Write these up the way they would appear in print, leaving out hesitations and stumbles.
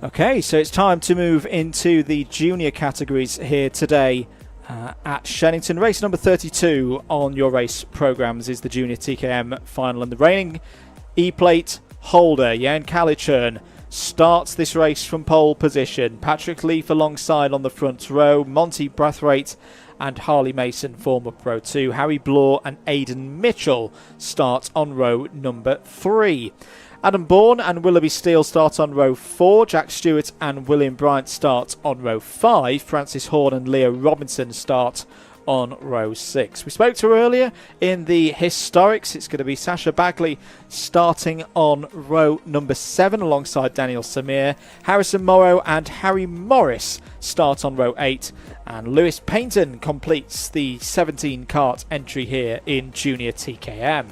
Okay, so it's time to move into the junior categories here today at Shenington. Race number 32 on your race programmes is the junior TKM final, and the reigning E-plate holder, Jan Kalichern, starts this race from pole position. Patrick Leaf alongside on the front row. Monty Brathwaite and Harley Mason form up row 2. Harry Blore and Aidan Mitchell start on row number 3. Adam Bourne and Willoughby Steele start on row 4. Jack Stewart and William Bryant start on row 5. Francis Horn and Leo Robinson start on row 6. We spoke to her earlier in the historics. It's going to be Sasha Bagley starting on row number 7 alongside Daniel Samir. Harrison Morrow and Harry Morris start on row 8. And Lewis Paynton completes the 17 kart entry here in junior TKM.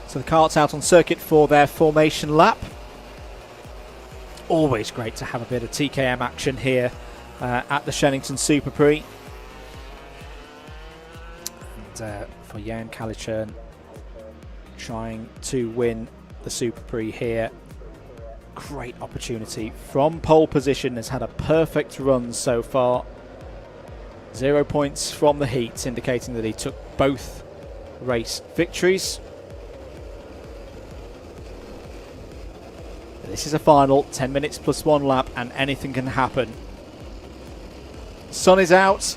So the kart's out on circuit for their formation lap. Always great to have a bit of TKM action here at the Shenington Super Prix. And for Jan Kalichern trying to win the Super Prix here. Great opportunity from pole position, has had a perfect run so far. 0 points from the heats, indicating that he took both race victories. This is a final, 10 minutes plus 1 lap, and anything can happen. Sun is out.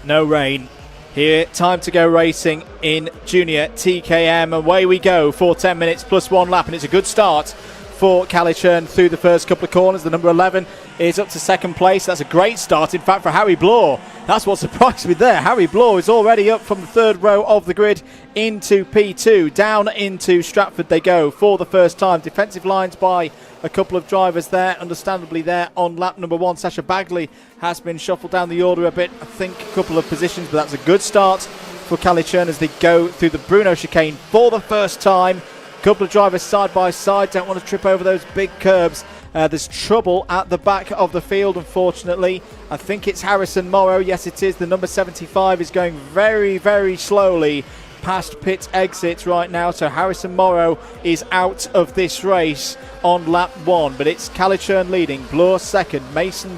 No rain. Here, time to go racing in junior TKM. Away we go for 10 minutes plus 1 lap, and it's a good start for Kalichern through the first couple of corners. The number 11 is up to second place. That's a great start, in fact, for Harry Blore. That's what surprised me there. Harry Blore is already up from the third row of the grid into P2. Down into Stratford they go for the first time. Defensive lines by a couple of drivers there, understandably there on lap number 1. Sasha Bagley has been shuffled down the order a bit, I think a couple of positions, but that's a good start for Kalichern as they go through the Bruno chicane for the first time. Couple of drivers side by side, don't want to trip over those big curbs. There's trouble at the back of the field, unfortunately. I think it's Harrison Morrow. Yes, it is. The number 75 is going very, very slowly past pit exit right now. So Harrison Morrow is out of this race on lap 1. But it's Kalichern leading. Blore second. Mason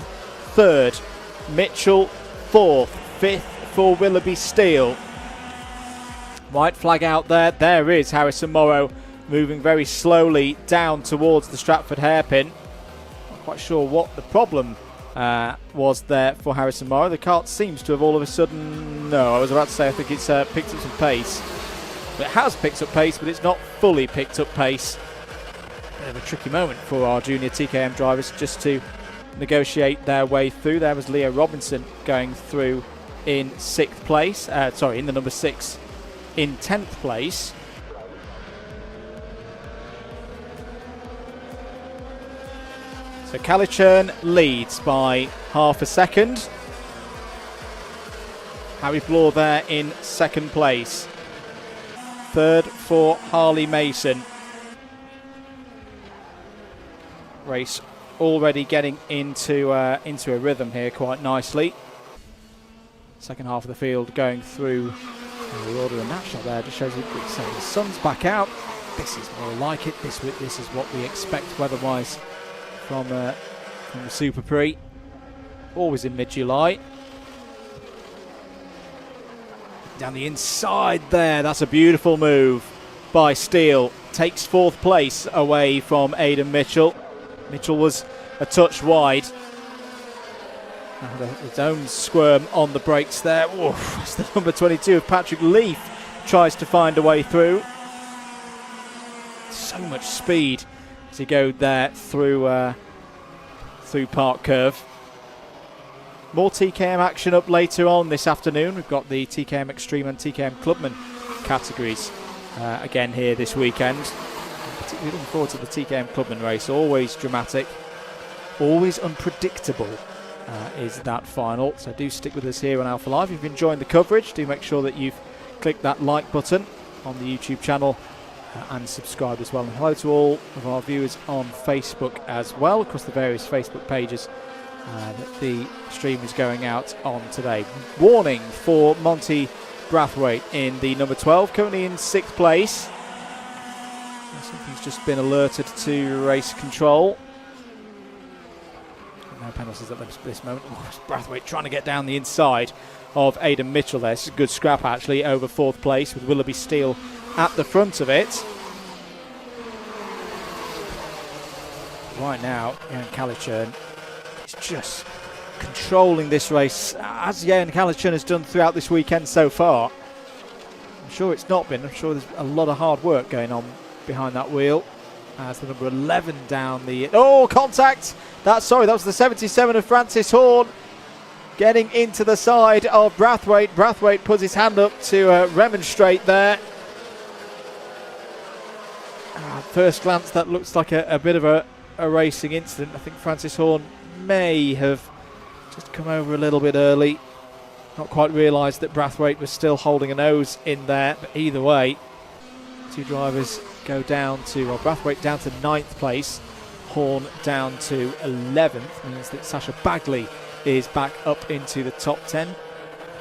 third. Mitchell fourth. Fifth for Willoughby Steele. White flag out there. There is Harrison Morrow moving very slowly down towards the Stratford hairpin. Not quite sure what the problem was there for Harrison Morrow. The kart seems to have all of a sudden... No, I was about to say I think it's picked up some pace. But it has picked up pace, but it's not fully picked up pace. Bit of a tricky moment for our junior TKM drivers just to negotiate their way through. There was Leo Robinson going through in 6th place. In the number 6 in 10th place. So Kalichern leads by half a second. Harry Blore there in 2nd place. 3rd for Harley Mason. Race already getting into a rhythm here quite nicely. Second half of the field going through the order of that shot there just shows you the sun's back out. This is more like it. This is what we expect weather-wise from the Super Prix. Always in mid-July. Down the inside there. That's a beautiful move by Steele. Takes 4th place away from Aidan Mitchell. Mitchell was a touch wide. His own squirm on the brakes there. Oof, that's the number 22 of Patrick Leaf tries to find a way through. So much speed as he goes there through Park Curve. More TKM action up later on this afternoon. We've got the TKM Extreme and TKM Clubman categories again here this weekend. I'm particularly looking forward to the TKM Clubman race. Always dramatic, always unpredictable is that final. So do stick with us here on Alpha Live. If you've enjoyed the coverage, do make sure that you've clicked that like button on the YouTube channel and subscribe as well. And hello to all of our viewers on Facebook as well, across the various Facebook pages that the stream is going out on today. Warning for Monty Brathwaite in the number 12, currently in 6th place. Something's just been alerted to race control. No penalties at this moment. Brathwaite trying to get down the inside of Aidan Mitchell there. This is a good scrap actually over 4th place with Willoughby Steele at the front of it. Right now, Ian Calichurn is just controlling this race, as Ian Calichurn has done throughout this weekend so far. I'm sure it's not been. I'm sure there's a lot of hard work going on behind that wheel. As the number 11 down the... Oh, contact! That was the 77 of Francis Horn getting into the side of Brathwaite. Brathwaite puts his hand up to remonstrate there. At first glance, that looks like a bit of a racing incident. I think Francis Horn may have just come over a little bit early. Not quite realised that Brathwaite was still holding a nose in there. But either way, two drivers go down to, well, Brathwaite down to 9th place, Horn down to 11th. Means that Sasha Bagley is back up into the top 10.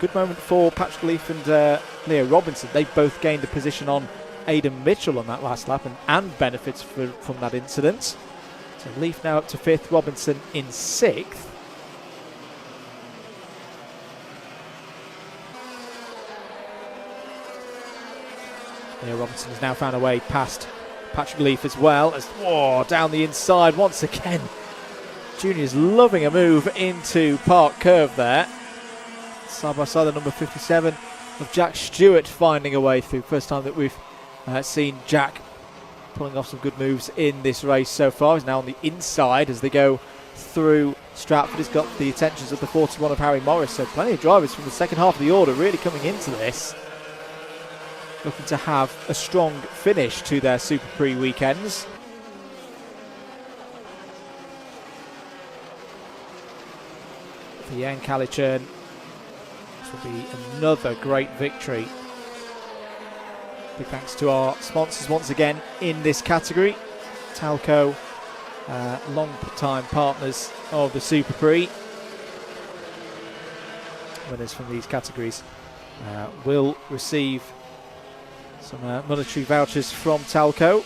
Good moment for Patrick Leaf and Leo Robinson. They both gained a position on Aidan Mitchell on that last lap and benefits from that incident. So Leaf now up to 5th, Robinson in 6th. Leo Robinson has now found a way past Patrick Leaf as well as down the inside once again. Junior's loving a move into Park Curve there. Side by side the number 57 of Jack Stewart finding a way through. First time that we've seen Jack pulling off some good moves in this race so far. He's now on the inside as they go through Stratford. He's got the attentions of the 41 of Harry Morris. So plenty of drivers from the second half of the order really coming into this, looking to have a strong finish to their Super Prix weekends. For Ian Calichurn, this will be another great victory. Big thanks to our sponsors once again in this category. Talco, long-time partners of the Super Prix. Winners from these categories will receive some monetary vouchers from Talco.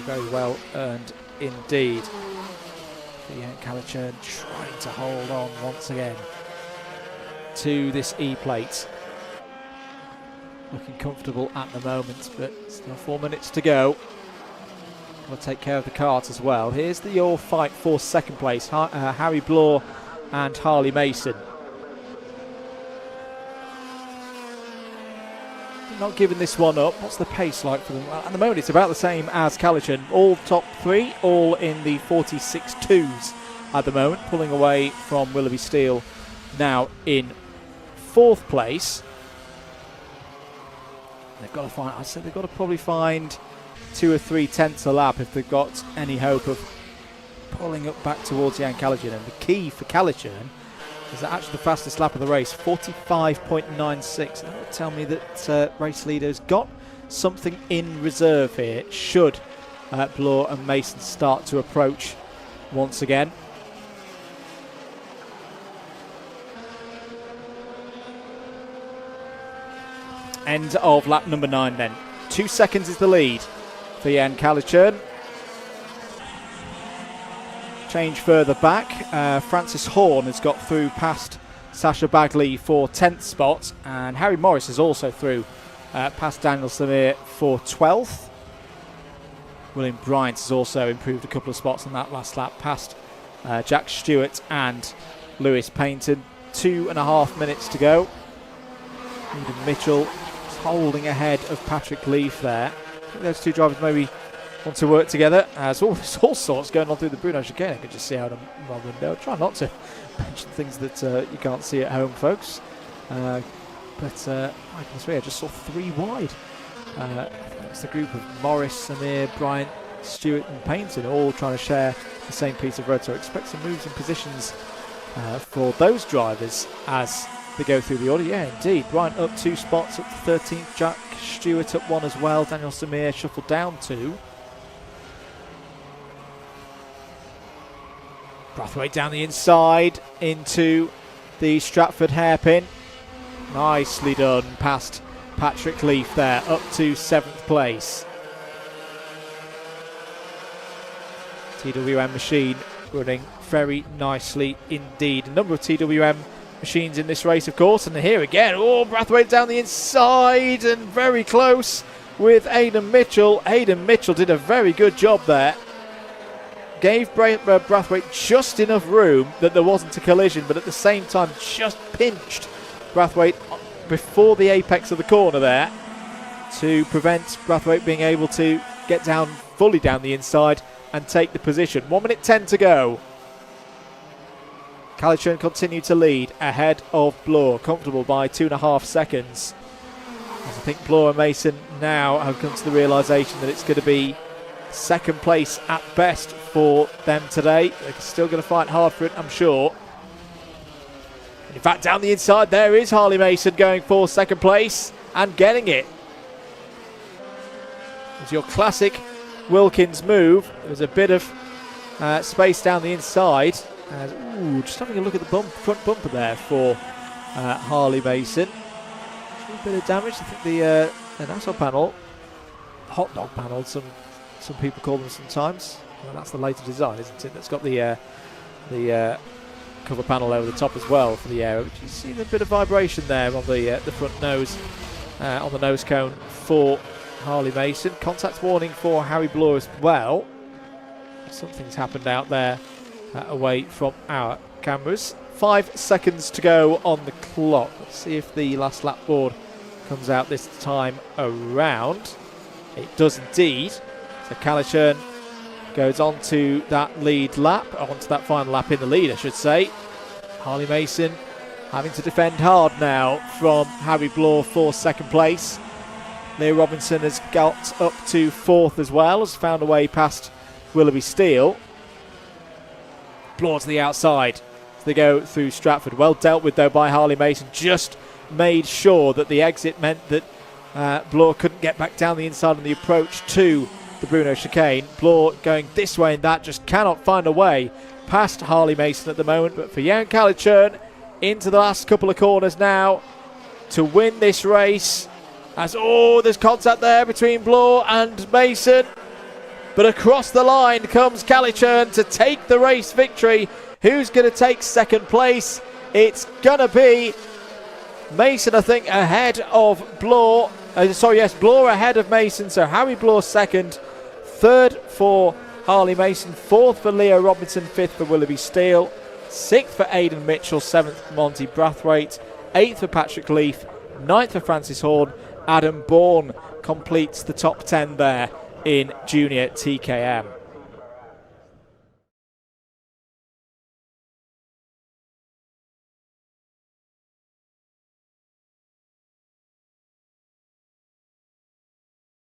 Very well earned indeed. Ian Calichurn trying to hold on once again to this E-plate. Looking comfortable at the moment, but still 4 minutes to go. We'll take care of the kart as well. Here's your fight for 2nd place. Harry Blore and Harley Mason. Not giving this one up. What's the pace like for them? Well, at the moment it's about the same as Calichurn. All top 3, all in the 46.2s at the moment, pulling away from Willoughby Steele now in 4th place. They've got to find, I said they've got to probably find 2 or 3 tenths a lap if they've got any hope of pulling up back towards Ian Calichurn. And the key for Calichurn is that actually the fastest lap of the race, 45.96. That would tell me that race leader's got something in reserve here, should Blore and Mason start to approach once again. End of lap number 9 then. 2 seconds is the lead for Ian Calichurn. Change further back. Francis Horn has got through past Sasha Bagley for 10th spot, and Harry Morris is also through past Daniel Samir for 12th. William Bryant has also improved a couple of spots on that last lap past Jack Stewart and Lewis Payton. 2.5 minutes to go. Aidan Mitchell is holding ahead of Patrick Leaf there. I think those two drivers maybe want to work together. There's all sorts going on through the Bruno chicane. I can just see out of my window. Try not to mention things that you can't see at home, folks. I just saw 3 wide. It's the group of Morris, Samir, Bryant, Stewart and Payton all trying to share the same piece of road. So expect some moves and positions for those drivers as they go through the order. Yeah, indeed. Bryant up 2 spots, up to 13th. Jack Stewart up 1 as well. Daniel Samir shuffled down 2. Brathwaite down the inside into the Stratford hairpin. Nicely done past Patrick Leaf there, up to 7th place. TWM machine running very nicely indeed. A number of TWM machines in this race, of course, and here again, Brathwaite down the inside and very close with Aidan Mitchell. Aidan Mitchell did a very good job there. Gave Brathwaite just enough room that there wasn't a collision, but at the same time just pinched Brathwaite before the apex of the corner there to prevent Brathwaite being able to get down fully down the inside and take the position. 1 minute 10 to go. Calichurn continued to lead ahead of Bloor, comfortable by 2.5 seconds. As I think Bloor and Mason now have come to the realisation that it's going to be second place at best for them today. They're still going to fight hard for it, I'm sure. In fact, down the inside there is Harley Mason going for second place and getting it. It's your classic Wilkins move. There's a bit of space down the inside. Just having a look at the front bumper there for Harley Mason. A bit of damage. I think the Nassau panel, hot dog panel, some people call them sometimes. Well, that's the later design, isn't it? That's got the cover panel over the top as well for the aero. You see a bit of vibration there on the front nose, on the nose cone for Harley Mason. Contact warning for Harry Bloor as well. Something's happened out there away from our cameras. 5 seconds to go on the clock. Let's see if the last lap board comes out this time around. It does indeed. So Calichurn goes on to that lead lap, onto that final lap in the lead, I should say. Harley Mason having to defend hard now from Harry Bloor for second place. Leo Robinson has got up to 4th as well, has found a way past Willoughby Steele. Bloor to the outside as they go through Stratford. Well dealt with though by Harley Mason. Just made sure that the exit meant that Bloor couldn't get back down the inside on the approach to the Bruno chicane. Bloor going this way and that, just cannot find a way past Harley Mason at the moment. But for Jan Calichurn, into the last couple of corners now to win this race. As there's contact there between Bloor and Mason. But across the line comes Calichurn to take the race victory. Who's going to take second place? It's going to be Mason, I think, ahead of Bloor. Bloor ahead of Mason. So Harry Bloor second. 3rd for Harley Mason. 4th for Leo Robinson. 5th for Willoughby Steele. 6th for Aidan Mitchell. 7th for Monty Brathwaite. 8th for Patrick Leaf. 9th for Francis Horn. Adam Bourne completes the top 10 there in junior TKM.